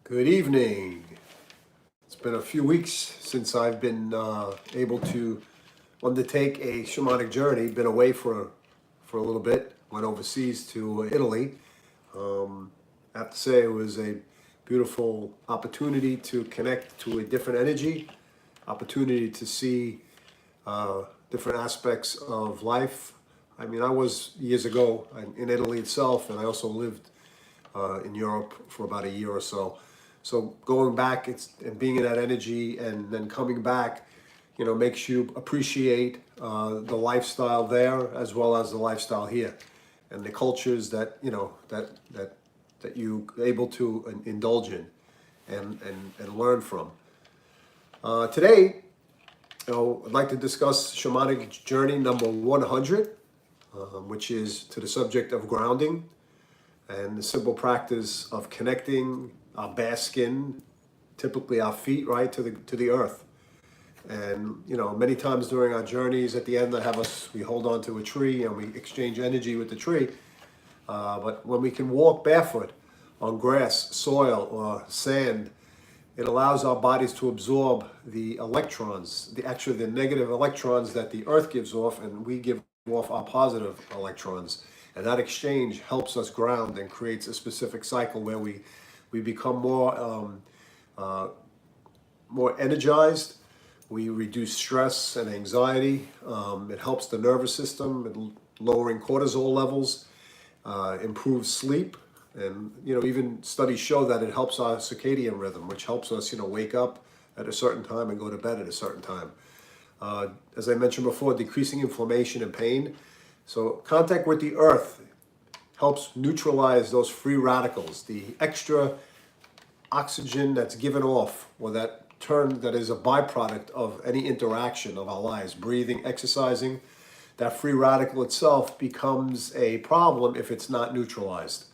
Good evening. It's been a few weeks since I've been able to undertake a shamanic journey. Been away for a little bit. Went overseas to Italy. I have to say it was a beautiful opportunity to connect to a different energy, opportunity to see different aspects of life. I mean, I was years ago in Italy itself, and I also lived in Europe for about a year or so. So going back and being in that energy and then coming back, makes you appreciate the lifestyle there as well as the lifestyle here, and the cultures that you able to indulge in and learn from. Today, I'd like to discuss shamanic journey number 100, which is to the subject of grounding and the simple practice of connecting our bare skin, typically our feet, right, to the earth. And many times during our journeys, at the end, we hold on to a tree and we exchange energy with the tree. But when we can walk barefoot on grass, soil, or sand, it allows our bodies to absorb the electrons, the negative electrons that the earth gives off, and we give off our positive electrons. And that exchange helps us ground and creates a specific cycle where we become more energized. We reduce stress and anxiety. It helps the nervous system, lowering cortisol levels, improves sleep. And, even studies show that it helps our circadian rhythm, which helps us, wake up at a certain time and go to bed at a certain time. As I mentioned before, decreasing inflammation and pain. So contact with the earth helps neutralize those free radicals, the extra oxygen that's given off, or that is a byproduct of any interaction of our lives, breathing, exercising. That free radical itself becomes a problem if it's not neutralized.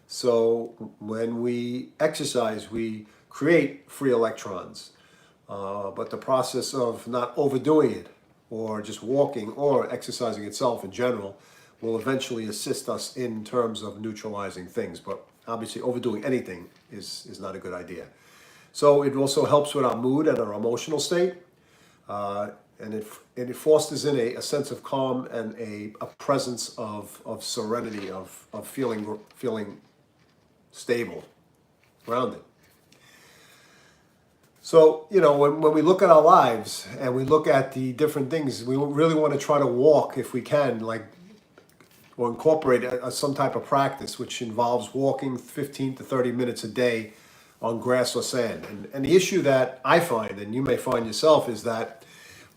So when we exercise, we create free electrons, but the process of not overdoing it, or just walking or exercising itself in general, will eventually assist us in terms of neutralizing things. But obviously overdoing anything is not a good idea. So it also helps with our mood and our emotional state. And it fosters in a sense of calm and a presence of serenity, of feeling stable, grounded. So, when we look at our lives and we look at the different things, we really want to try to walk, if we can, or incorporate some type of practice which involves walking 15 to 30 minutes a day on grass or sand. And the issue that I find, and you may find yourself, is that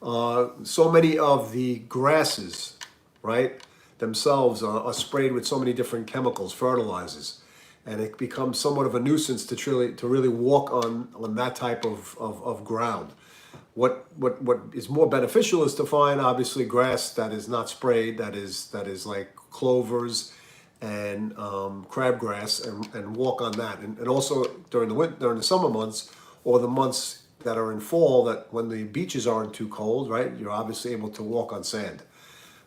so many of the grasses, right, themselves are sprayed with so many different chemicals, fertilizers. And it becomes somewhat of a nuisance to really walk on that type of ground. What is more beneficial is to find, obviously, grass that is not sprayed, that is like clovers and crabgrass, and walk on that. And also during the summer months, or the months that are in fall, that when the beaches aren't too cold, right, you're obviously able to walk on sand.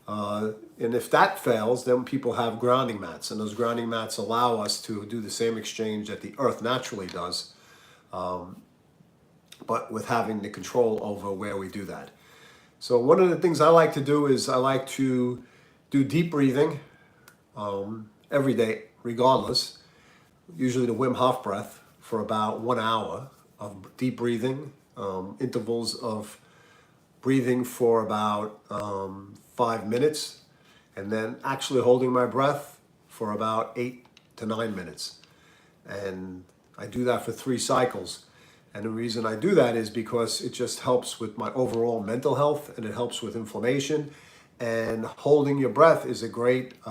And if that fails, then people have grounding mats, and those grounding mats allow us to do the same exchange that the earth naturally does, but with having the control over where we do that. So one of the things I like to do is I like to do deep breathing every day, regardless, usually the Wim Hof breath for about 1 hour of deep breathing, intervals of breathing for about 5 minutes, and then actually holding my breath for about 8 to 9 minutes. And I do that for 3 cycles. And the reason I do that is because it just helps with my overall mental health, and it helps with inflammation. And holding your breath is a great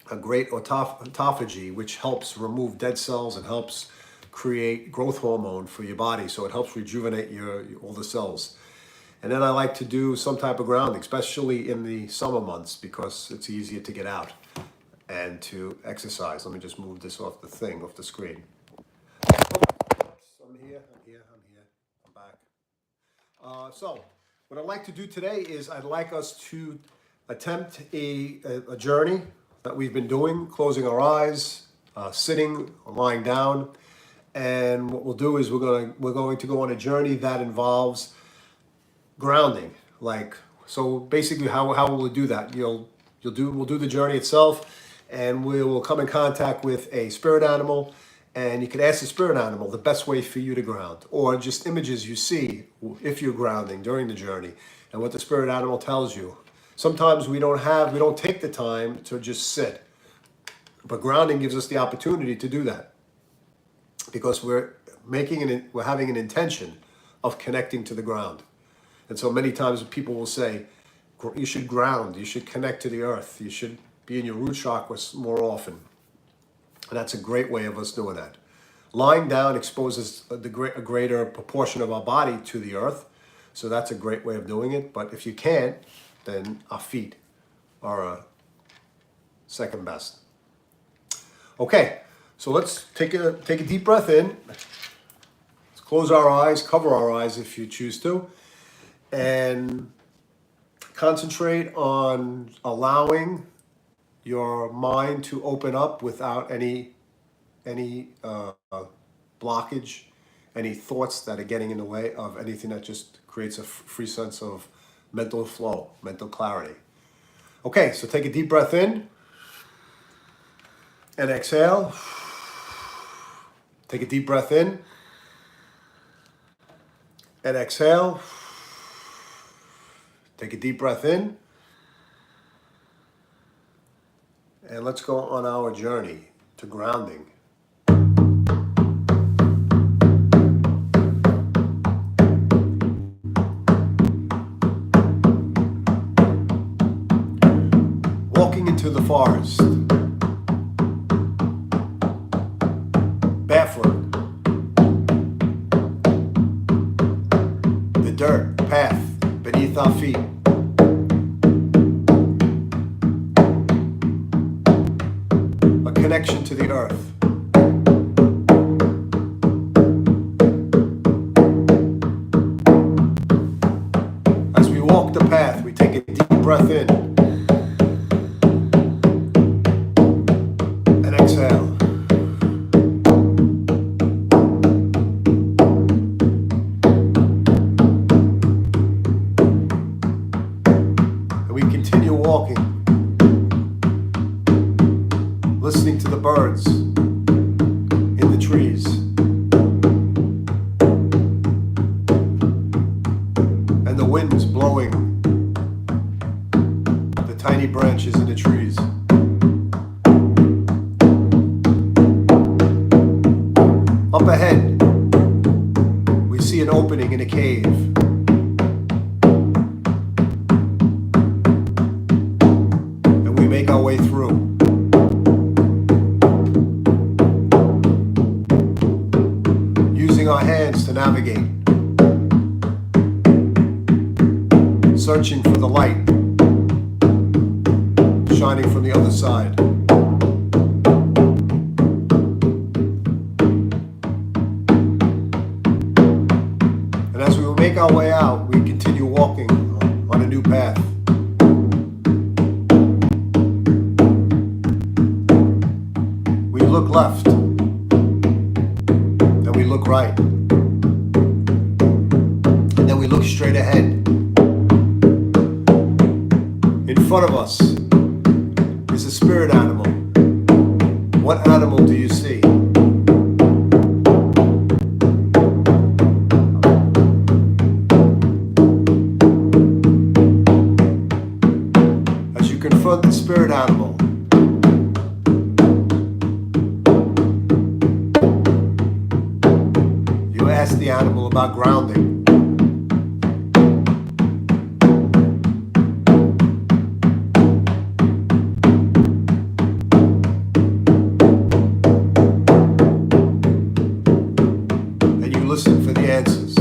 autophagy, which helps remove dead cells and helps create growth hormone for your body. So it helps rejuvenate all the cells. And then I like to do some type of grounding, especially in the summer months, because it's easier to get out and to exercise. Let me just move this off the screen. I'm here, I'm back. So what I'd like to do today is I'd like us to attempt a journey that we've been doing, closing our eyes, sitting or lying down. And what we'll do is we're going to go on a journey that involves grounding. So basically, how will we do that? We'll do the journey itself, and we will come in contact with a spirit animal, and you can ask the spirit animal the best way for you to ground, or just images you see if you're grounding during the journey, and what the spirit animal tells you. Sometimes we don't take the time to just sit, but grounding gives us the opportunity to do that, because we're having an intention of connecting to the ground. And so many times people will say, you should ground, you should connect to the earth, you should be in your root chakras more often. And that's a great way of us doing that. Lying down exposes a greater proportion of our body to the earth. So that's a great way of doing it. But if you can't, then our feet are second best. Okay, so let's take a deep breath in. Let's close our eyes, cover our eyes if you choose to, and concentrate on allowing your mind to open up without any blockage, any thoughts that are getting in the way of anything that just creates a free sense of mental flow, mental clarity. Okay, so take a deep breath in and exhale. Take a deep breath in and exhale. Take a deep breath in. And let's go on our journey to grounding. Walking into the forest, barefoot, the dirt path beneath our feet. A connection to the earth. As we walk the path, we take a deep breath in and exhale. And we continue walking, listening to the birds in the trees, and the winds blowing the tiny branches in the trees. Up ahead, we see an opening in a cave. And we make our way through. Using our hands to navigate. Searching for the light shining from the other side. And as we make our way out, we continue walking on a new path. We look left, and we look right, and then we look straight ahead. In front of us is a spirit animal. What animal do you see? As you confront the spirit animal, you ask the animal about grounding. Listen for the answers.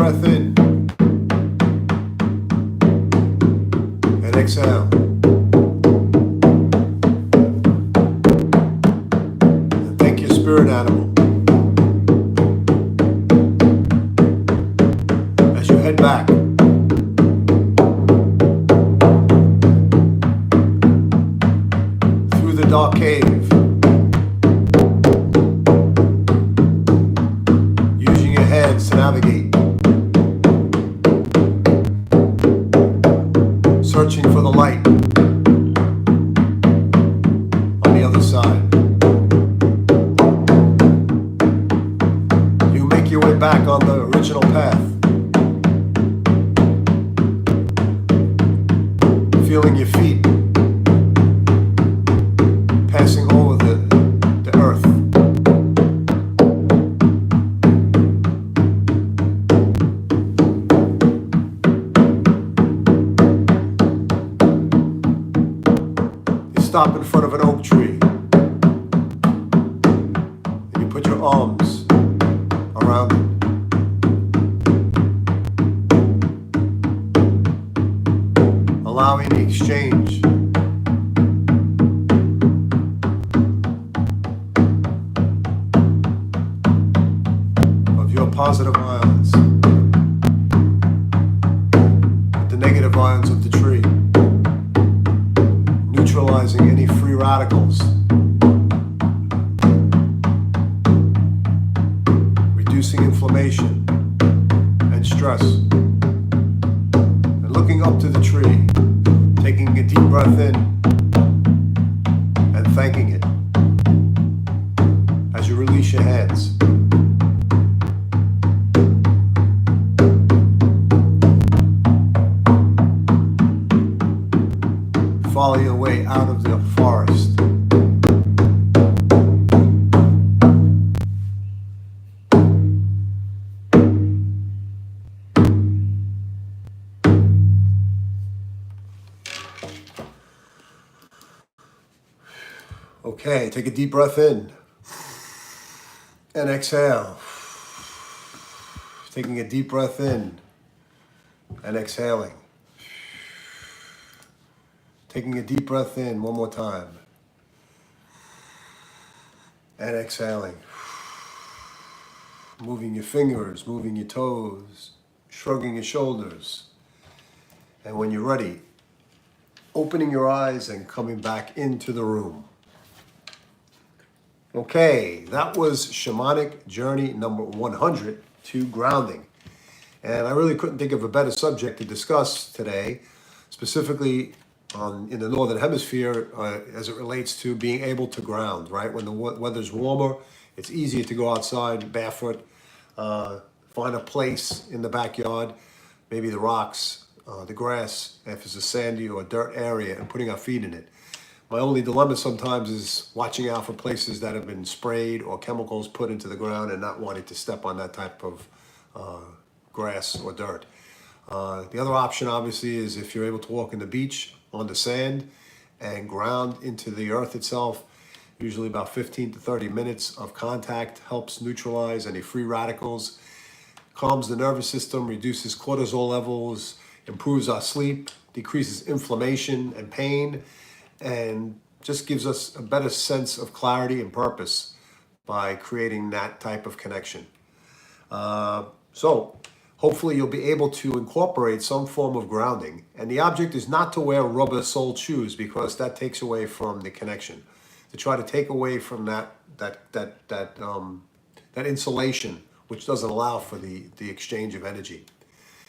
breath in and exhale. And thank your spirit animal as you head back. Through the dark cave. Using your hands to navigate. Searching for the light on the other side. You make your way back on the original path. Feeling your feet passing over the earth. Stop in front of an oak tree and you put your arms around it. Allowing the exchange of your positive ions with the negative ions of the tree. Neutralizing any free radicals, reducing inflammation and stress, and looking up to the tree, taking a deep breath in and thanking it as you release your hands. Follow your way out of the forest. Okay, take a deep breath in and exhale. Taking a deep breath in and exhaling. Taking a deep breath in one more time. And exhaling. Moving your fingers, moving your toes, shrugging your shoulders. And when you're ready, opening your eyes and coming back into the room. Okay, that was Shamanic Journey number 100 to grounding. And I really couldn't think of a better subject to discuss today, specifically in the Northern Hemisphere as it relates to being able to ground, right? When the weather's warmer, it's easier to go outside barefoot, find a place in the backyard, maybe the rocks, the grass, if it's a sandy or dirt area, and putting our feet in it. My only dilemma sometimes is watching out for places that have been sprayed or chemicals put into the ground and not wanting to step on that type of grass or dirt. The other option, obviously, is if you're able to walk in the beach on the sand and ground into the earth itself. Usually about 15 to 30 minutes of contact helps neutralize any free radicals, calms the nervous system, reduces cortisol levels, improves our sleep, decreases inflammation and pain, and just gives us a better sense of clarity and purpose by creating that type of connection. So hopefully you'll be able to incorporate some form of grounding. And the object is not to wear rubber-soled shoes because that takes away from the connection. To try to take away from that insulation, which doesn't allow for the exchange of energy.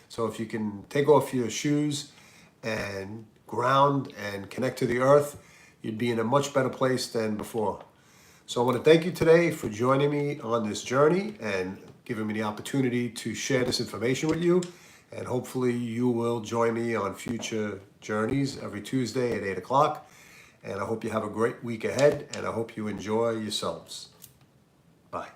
So if you can take off your shoes and ground and connect to the earth, you'd be in a much better place than before. So I want to thank you today for joining me on this journey and giving me the opportunity to share this information with you. And hopefully you will join me on future journeys every Tuesday at 8 o'clock. And I hope you have a great week ahead, and I hope you enjoy yourselves. Bye.